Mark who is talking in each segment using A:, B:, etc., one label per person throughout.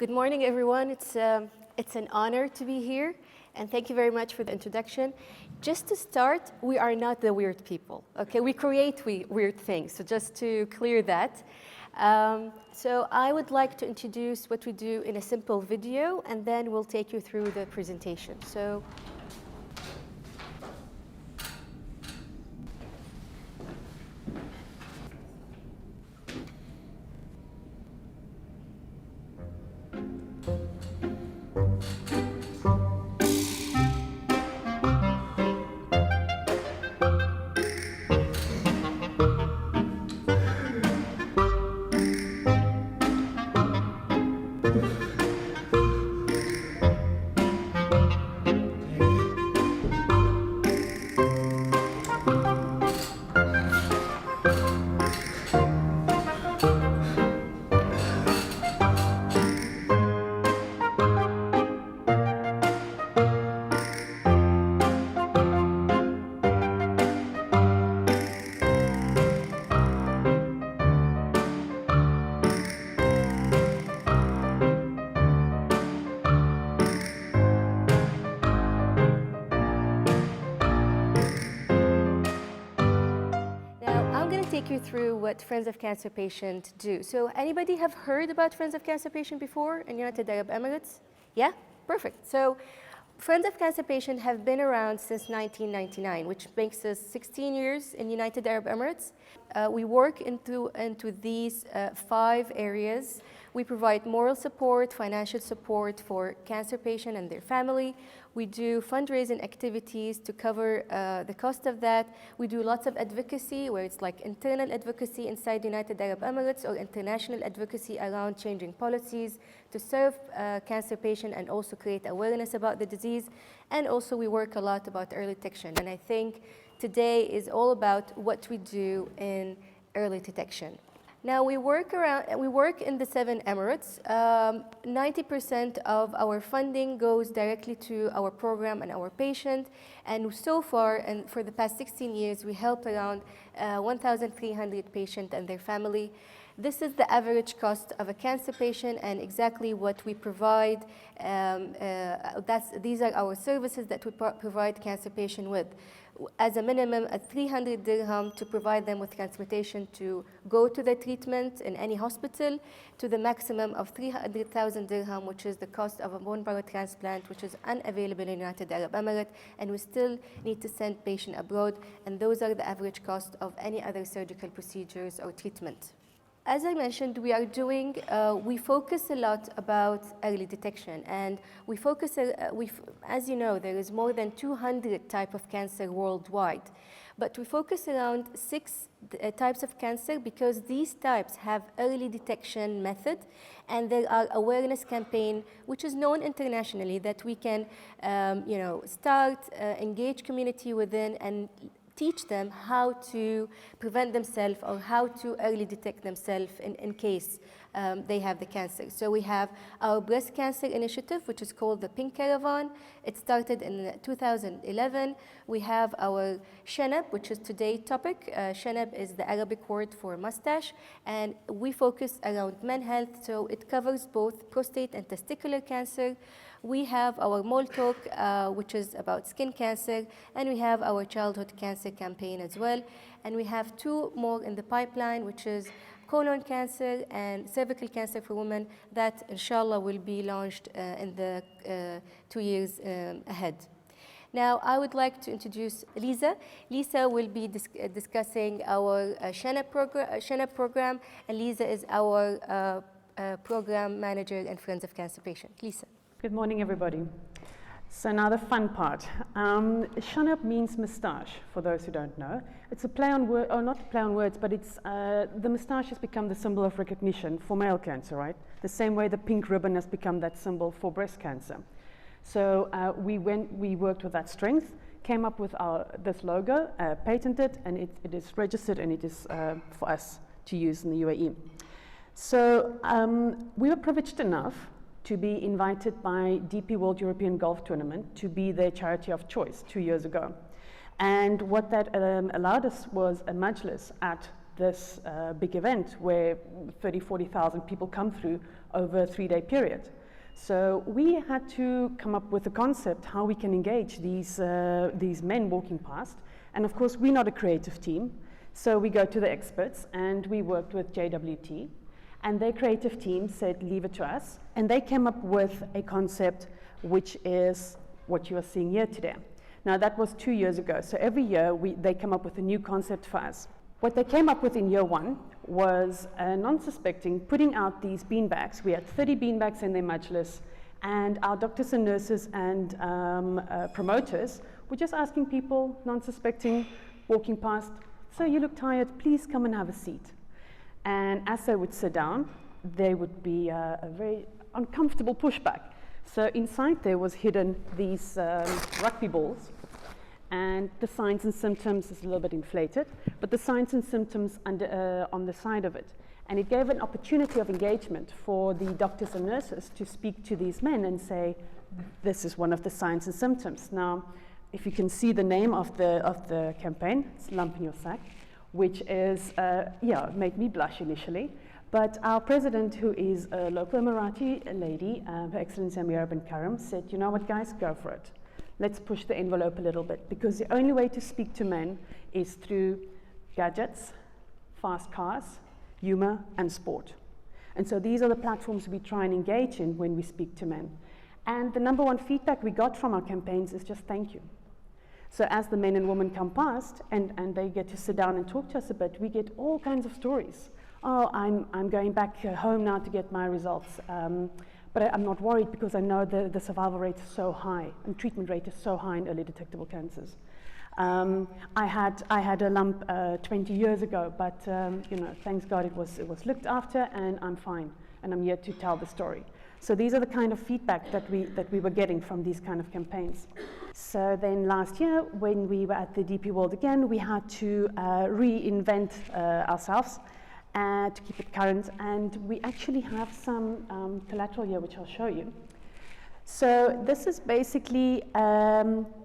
A: Good morning, everyone. It's an honor to be here, and thank you very much for the introduction. Just to start, we are not the weird people, okay? We create weird things, so just to clear that. So I would like to introduce what we do in a simple video, and then we'll take you through the presentation. So. Take you through what Friends of Cancer Patient do. So anybody have heard about Friends of Cancer Patient before in United Arab Emirates? Yeah? Perfect. So Friends of Cancer Patient have been around since 1999, which makes us 16 years in United Arab Emirates. We work into these 5 areas. We provide moral support, financial support for cancer patients and their family. We do fundraising activities to cover the cost of that. We do lots of advocacy, where it's like internal advocacy inside United Arab Emirates or international advocacy around changing policies to serve cancer patients and also create awareness about the disease. And also we work a lot about early detection. And I think today is all about what we do in early detection. Now we work in the 7 Emirates. 90% of our funding goes directly to our program and our patient. And so far, and for the past 16 years, we helped around 1,300 patients and their family. This is the average cost of a cancer patient and exactly what we provide. These are our services that we provide cancer patients with. As a minimum, 300 dirham to provide them with transportation to go to the treatment in any hospital, to the maximum of 300,000 dirham, which is the cost of a bone marrow transplant, which is unavailable in United Arab Emirates, and we still need to send patients abroad, and those are the average cost of any other surgical procedures or treatment. As I mentioned, we focus a lot about early detection, and we focus, as you know, there is more than 200 types of cancer worldwide, but we focus around 6 types of cancer because these types have early detection method, and there are awareness campaign, which is known internationally, that we can, start, engage community within, and teach them how to prevent themselves or how to early detect themselves in case they have the cancer. So we have our breast cancer initiative, which is called the Pink Caravan. It started in 2011. We have our Shanab, which is today's topic. Shanab is the Arabic word for mustache, and we focus around men's health, so it covers both prostate and testicular cancer. We have our Mole Talk, which is about skin cancer, and we have our childhood cancer campaign as well. And we have 2 more in the pipeline, which is colon cancer and cervical cancer for women that, inshallah, will be launched in the 2 years ahead. Now, I would like to introduce Lisa. Lisa will be discussing our Shanab program, and Lisa is our program manager and Friends of Cancer Patient. Lisa.
B: Good morning, everybody. So now the fun part. Shanab means moustache, for those who don't know. It's a play on word, or not a play on words, but it's the moustache has become the symbol of recognition for male cancer, right? The same way the pink ribbon has become that symbol for breast cancer. So we worked with that strength, came up with this logo, patented, and it is registered, and it is for us to use in the UAE. So we were privileged enough to be invited by DP World European Golf Tournament to be their charity of choice 2 years ago. And what that allowed us was a majlis at this big event where 30, 40,000 people come through over a 3-day period. So we had to come up with a concept how we can engage these men walking past. And of course, we're not a creative team. So we go to the experts, and we worked with JWT. And their creative team said, leave it to us. And they came up with a concept which is what you are seeing here today. Now, that was 2 years ago. So every year, they come up with a new concept for us. What they came up with in year 1 was non-suspecting, putting out these beanbags. We had 30 beanbags in their majlis, and our doctors and nurses and promoters were just asking people, non-suspecting, walking past, so you look tired, please come and have a seat. And as they would sit down, there would be a very uncomfortable pushback. So inside there was hidden these rugby balls, and the signs and symptoms is a little bit inflated, but the signs and symptoms on the side of it. And it gave an opportunity of engagement for the doctors and nurses to speak to these men and say, this is one of the signs and symptoms. Now, if you can see the name of the campaign, it's Lump in Your Sack, which is, made me blush initially. But our president, who is a local Emirati lady, Her Excellency Amira bin Karim, said, you know what, guys, go for it. Let's push the envelope a little bit, because the only way to speak to men is through gadgets, fast cars, humor, and sport. And so these are the platforms we try and engage in when we speak to men. And the number one feedback we got from our campaigns is just thank you. So as the men and women come past and they get to sit down and talk to us a bit, we get all kinds of stories. Oh, I'm going back home now to get my results. But I'm not worried because I know the survival rate is so high and treatment rate is so high in early detectable cancers. I had a lump 20 years ago, but thanks God it was looked after, and I'm fine, and I'm here to tell the story. So these are the kind of feedback that we were getting from these kind of campaigns. So then last year, when we were at the DP World again, we had to reinvent ourselves. To keep it current, and we actually have some collateral here which I'll show you. So this is basically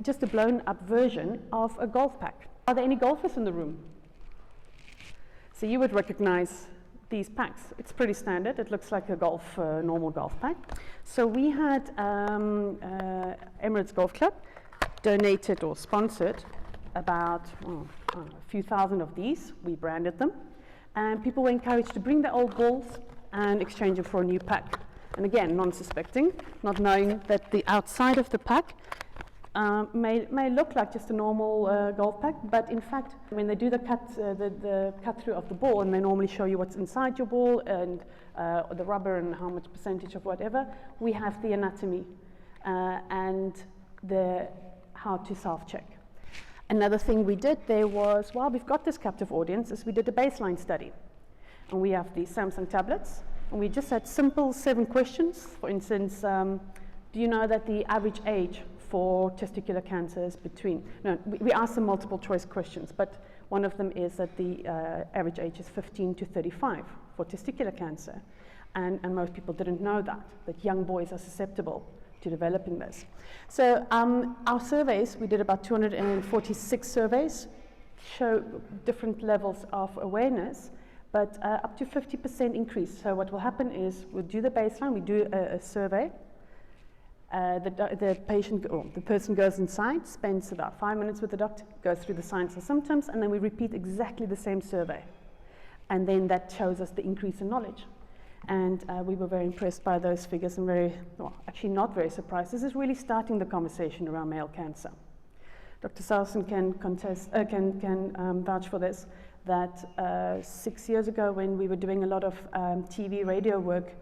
B: just a blown up version of a golf pack. Are there any golfers in the room? So you would recognize these packs. It's pretty standard. It looks like a normal golf pack. So we had Emirates Golf Club donated or sponsored about a few thousand of these. We branded them. And people were encouraged to bring their old balls and exchange them for a new pack. And again, non-suspecting, not knowing that the outside of the pack may look like just a normal golf pack, but in fact, when they do the cut through of the ball, and they normally show you what's inside your ball and the rubber and how much percentage of whatever, we have the anatomy and how to self-check. Another thing we did there was, while we've got this captive audience, is we did a baseline study. And we have these Samsung tablets, and we just had simple 7 questions. For instance, do you know that the average age for testicular cancer is we asked them multiple choice questions, but one of them is that the average age is 15 to 35 for testicular cancer. And most people didn't know that young boys are susceptible to developing this. So our surveys, we did about 246 surveys, show different levels of awareness, but up to 50% increase. So what will happen is we'll do the baseline, we do a survey, the person goes inside, spends about 5 minutes with the doctor, goes through the signs and symptoms, and then we repeat exactly the same survey. And then that shows us the increase in knowledge. And we were very impressed by those figures and actually not very surprised. This is really starting the conversation around male cancer. Dr. Sawsan can vouch for this, that 6 years ago when we were doing a lot of TV radio work,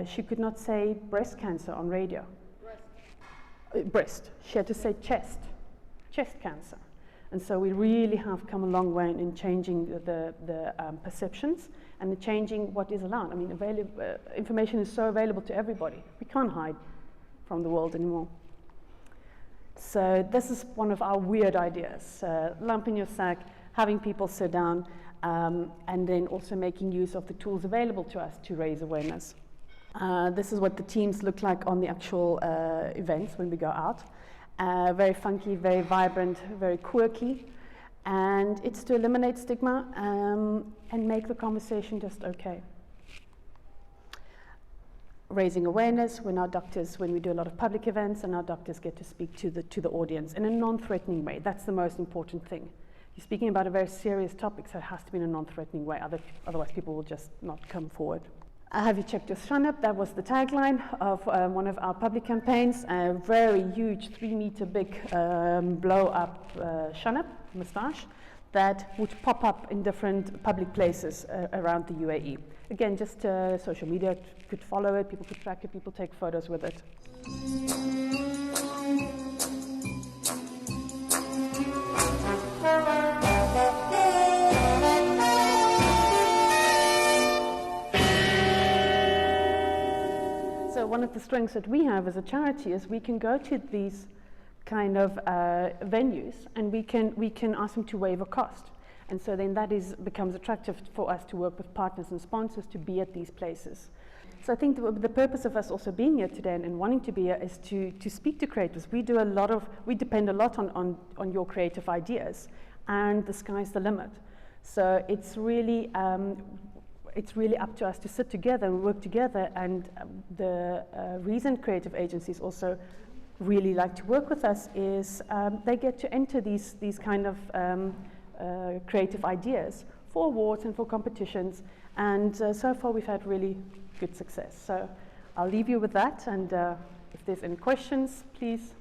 B: she could not say breast cancer on radio. Breast. She had to say chest cancer. And so we really have come a long way in changing the perceptions and changing what is allowed. I mean, information is so available to everybody. We can't hide from the world anymore. So this is one of our weird ideas. Lump in your sack, having people sit down, and then also making use of the tools available to us to raise awareness. This is what the teams look like on the actual events when we go out. Very funky, very vibrant, very quirky. And it's to eliminate stigma and make the conversation just okay. Raising awareness when our doctors, when we do a lot of public events and our doctors get to speak to the audience in a non-threatening way. That's the most important thing. You're speaking about a very serious topic, so it has to be in a non-threatening way, otherwise people will just not come forward. Have you checked your Shanab? That was the tagline of one of our public campaigns. A very huge, 3-meter big blow-up Shanab, moustache, that would pop up in different public places around the UAE. Again, just social media could follow it, people could track it, people take photos with it. So one of the strengths that we have as a charity is we can go to these kind of venues and we can ask them to waive a cost. And so then that becomes attractive for us to work with partners and sponsors to be at these places. So I think the purpose of us also being here today and wanting to be here is to speak to creators. We depend a lot on your creative ideas, and the sky's the limit. So it's really up to us to sit together and work together, and the reason creative agencies also really like to work with us is they get to enter these kind of creative ideas for awards and for competitions, and so far we've had really good success. So I'll leave you with that, and if there's any questions, please